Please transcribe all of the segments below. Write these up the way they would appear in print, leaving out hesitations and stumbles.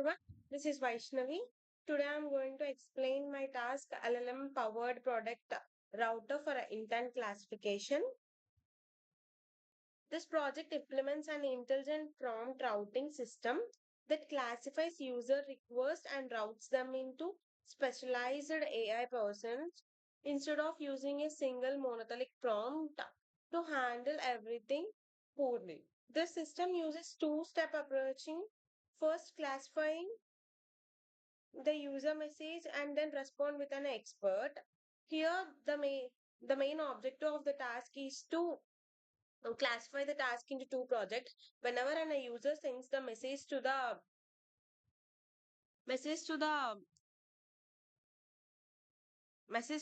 everyone, this is Vaishnavi. Today I'm going to explain my task LLM powered product router for intent classification. This project implements an intelligent prompt routing system that classifies user requests and routes them into specialized AI persons instead of using a single monolithic prompt to handle everything poorly. The system uses two-step approaching, first classifying the user message and then respond with an expert. Here, the main objective of the task is to classify the task into two projects. Whenever a user sends the message to the message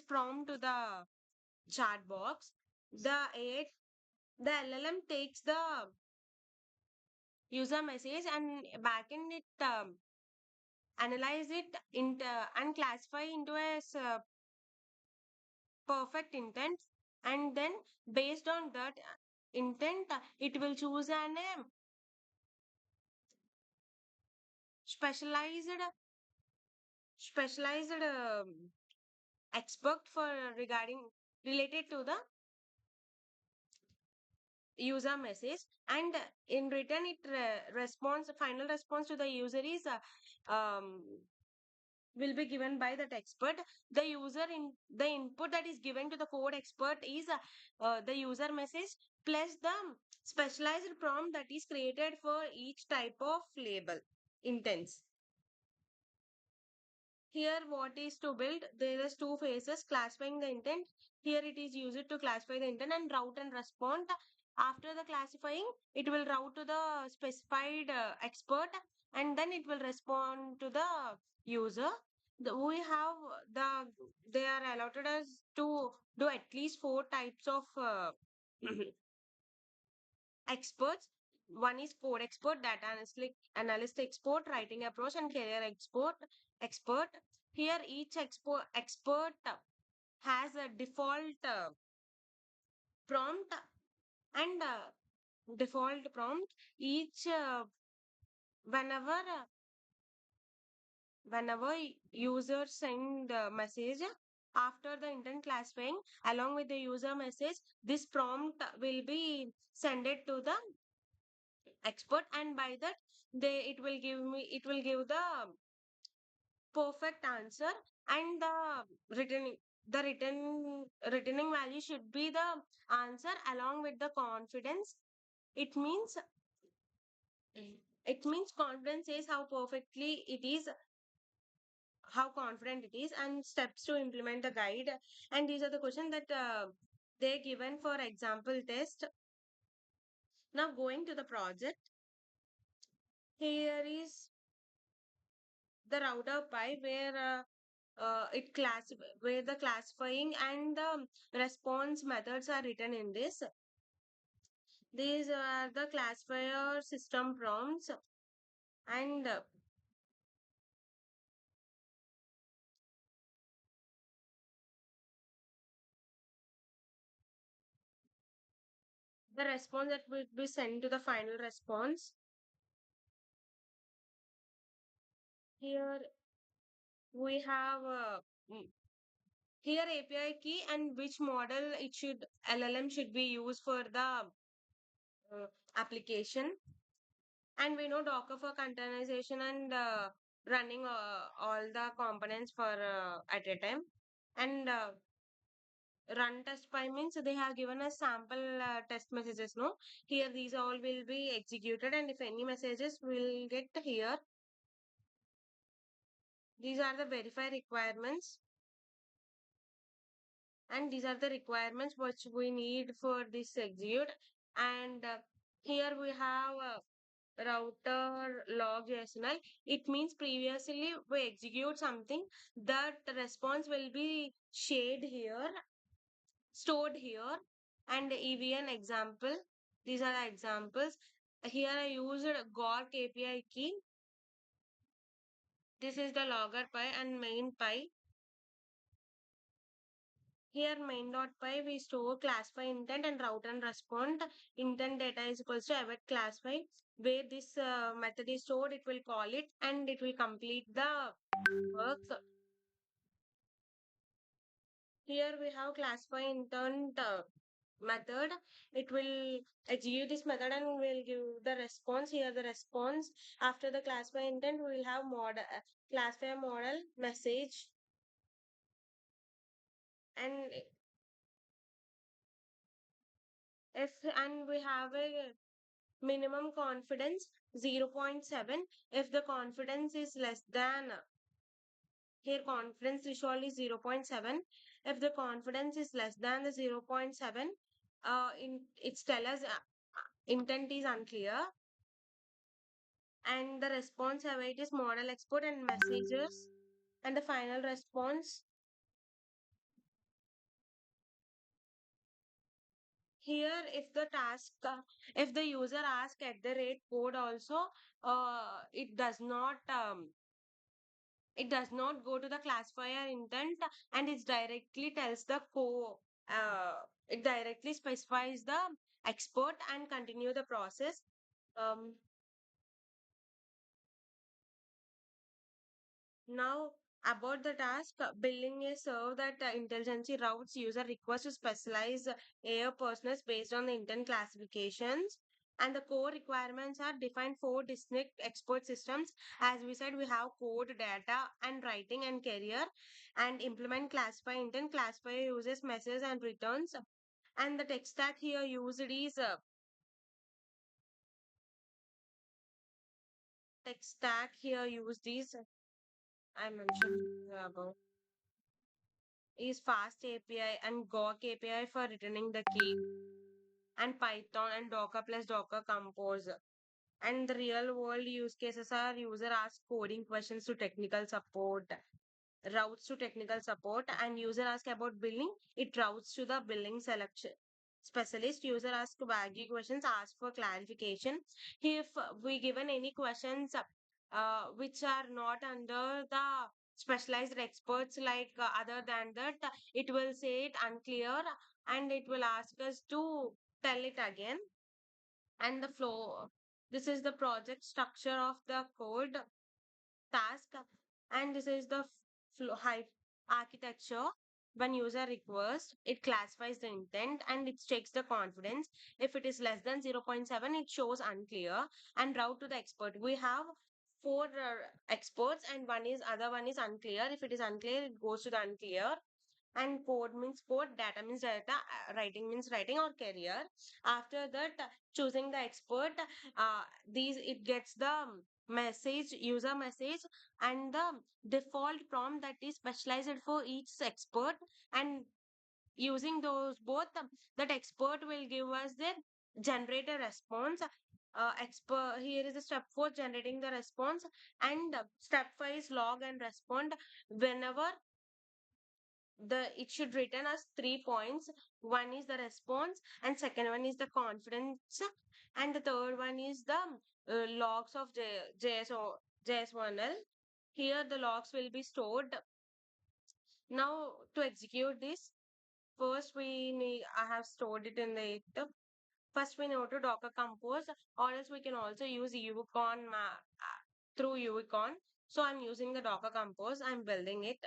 prompt to the chat box, the LLM takes the user message and backend it analyze it into and classify into a perfect intent, and then based on that intent it will choose an specialized specialized expert for regarding related to the user message, and in return it response final response to the user is will be given by that expert. The user in the input that is given to the code expert is the user message plus the specialized prompt that is created for each type of label intents. Here what is to build, there is two phases: classifying the intent. Here it is used to classify the intent, and route and respond. After the classifying, it will route to the specified expert, and then it will respond to the user. We have they are allotted us to do at least four types of experts. One is code expert, data analyst expert, writing approach, and career expert. Here each expert has a default prompt and default prompt. Each whenever whenever user send the message after the intent classifying along with the user message, this prompt will be sent it to the expert, and by that it will give the perfect answer, and the returning value should be the answer along with the confidence. It means confidence is how perfectly it is, how confident it is, and steps to implement the guide. And these are the questions that they're given for example test. Now going to the project, here is the router pi where where the classifying and the response methods are written in this. These are the classifier system prompts, and the response that will be sent to the final response. Here we have here API key and which model it should LLM should be used for the application. And we know Docker for containerization and running all the components for at a time. And run test by means they have given us sample test messages. No, here these all will be executed, and if any messages will get here, these are the verify requirements, and these are the requirements which we need for this execute. And here we have router log JSON. It means previously we execute something, that response will be shared here, stored here, and EVN example. These are the examples. Here I used GORK API key. This is the logger pi and main pi. Here main.py we store classify intent and route and respond. Intent data is equals to await classify. Where this method is stored, it will call it and it will complete the work. Here we have classify intent method. It will execute this method and will give the response. Here the response after the classify intent we will have model classify model message, and if and we have a minimum confidence 0 0.7. If the confidence is less than, here confidence threshold is 0 0.7. If the confidence is less than the 0 0.7, it's tell us intent is unclear, and the response await is model export and messages, and the final response. Here if the task if the user ask at the rate code also, it does not go to the classifier intent, and it directly tells the it directly specifies the export and continue the process. um, Now, about the task, building a serve that intelligently routes user requests to specialize AI personas based on the intent classifications. And the core requirements are define four distinct expert systems. As we said, we have code, data, and writing and career, and implement classify intent, classify uses messages and returns. And the tech stack here used is tech stack here used is I mentioned above is fast API and Gawk API for returning the key, and Python and Docker plus Docker Compose. And the real world use cases are user ask coding questions to technical support, routes to technical support, and user ask about billing, it routes to the billing selection specialist. User ask vague questions, ask for clarification. If we given any questions which are not under the specialized experts, like other than that, it will say it unclear and it will ask us to tell it again. And the flow, this is the project structure of the code task, and this is the flow high architecture. When user requests, it classifies the intent and it checks the confidence. If it is less than 0 0.7, it shows unclear and route to the expert. We have four experts and other one is unclear. If it is unclear, it goes to the unclear. And code means code, data means data, writing means writing or career. After that, choosing the expert, these it gets the message, user message, and the default prompt that is specialized for each expert. And using those both, that expert will give us the generate a response. Expert here is the step 4 generating the response, and step 5 is log and respond. Whenever the it should return us 3 points. One is the response, and second one is the confidence, and the third one is the logs of JS1L. Here the logs will be stored. Now to execute this, first we need I have stored it in the first we know to Docker Compose, or else we can also use through Unicon. So I'm using the Docker Compose. I'm building it.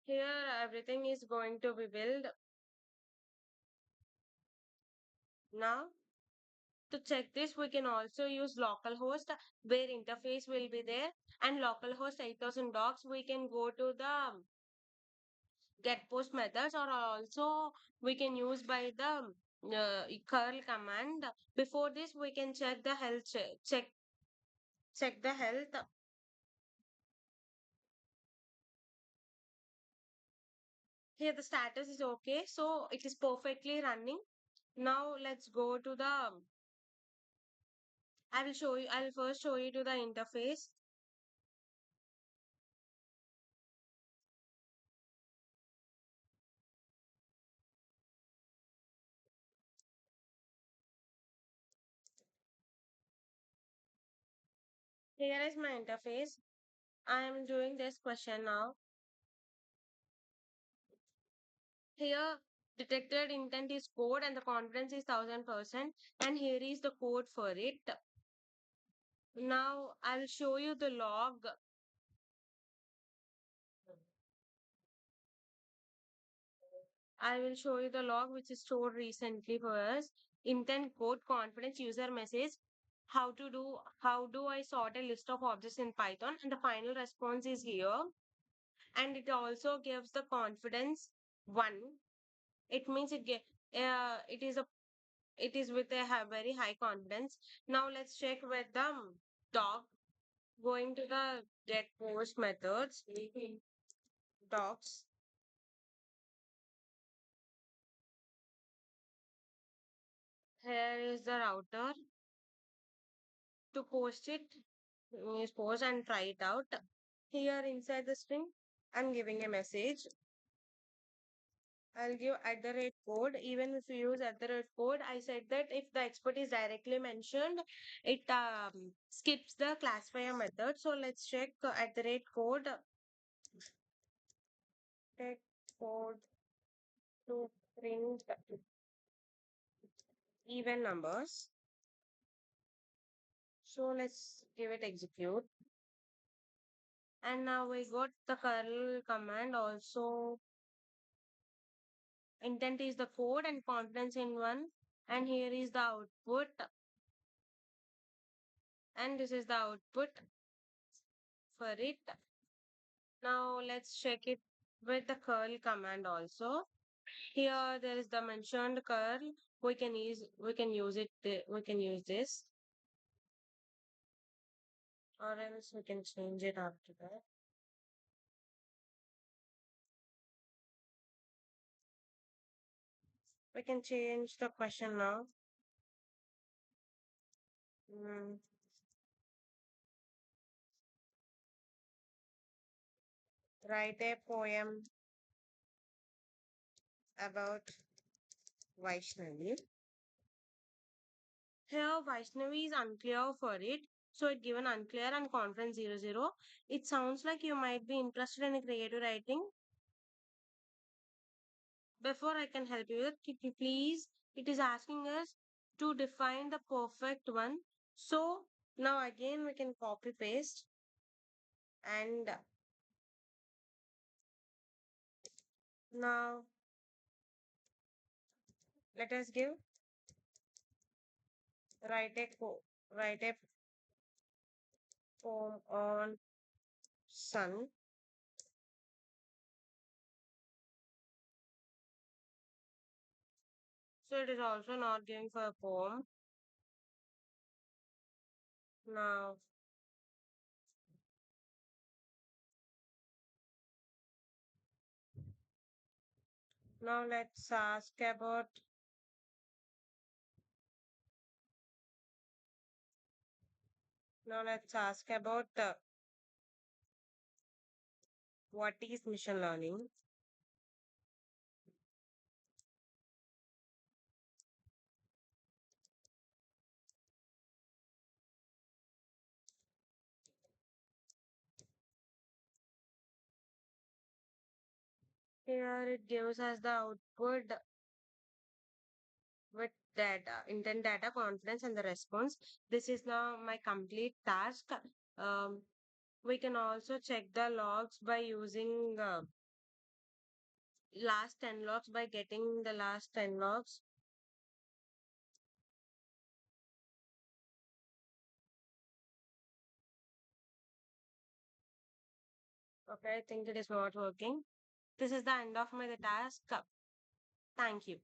Here everything is going to be built. Now to check this, we can also use localhost, where interface will be there, and localhost 8000 docs. We can go to the get post methods, or also we can use by the curl command. Before this, we can check the health check the health. Here the status is okay, so it is perfectly running. Now let's go to the. I will show you. I will first show you to the interface. Here is my interface. I am doing this question now. Here, detected intent is code and the confidence is 1000%. And here is the code for it. Now I'll show you the log. I will show you the log which is stored recently for us. Intent code confidence user message. How do I sort a list of objects in Python? And the final response is here. And it also gives the confidence one. It means it is with a very high confidence. Now let's check with the dog. Going to the get post methods, docs. Here is the router to post it. Use post and try it out. Here inside the string, I'm giving a message. I'll give at the rate code. Even if you use at the rate code, I said that if the expert is directly mentioned, it skips the classifier method. So let's check at the rate code. Take code to print even numbers. So let's give it execute. And now we got the curl command also. Intent is the code and confidence in one. And here is the output. And this is the output for it. Now let's check it with the curl command also. Here there is the mentioned curl. We can use this, or else we can change it after that. We can change the question now. Mm, write a poem about Vaishnavi. Here Vaishnavi is unclear for it. So it given unclear and conference 00. It sounds like you might be interested in creative writing. Before I can help you with it, please, it is asking us to define the perfect one. So now again we can copy paste and now let us give write a write a poem on sun. So it is also not giving for a poem. Now now let's ask about what is machine learning. Here it gives us the output with data, intent data, confidence, and the response. This is now my complete task. Um, we can also check the logs by using last 10 logs by getting the last 10 logs. Okay, I think it is not working. This is the end of my task. Thank you.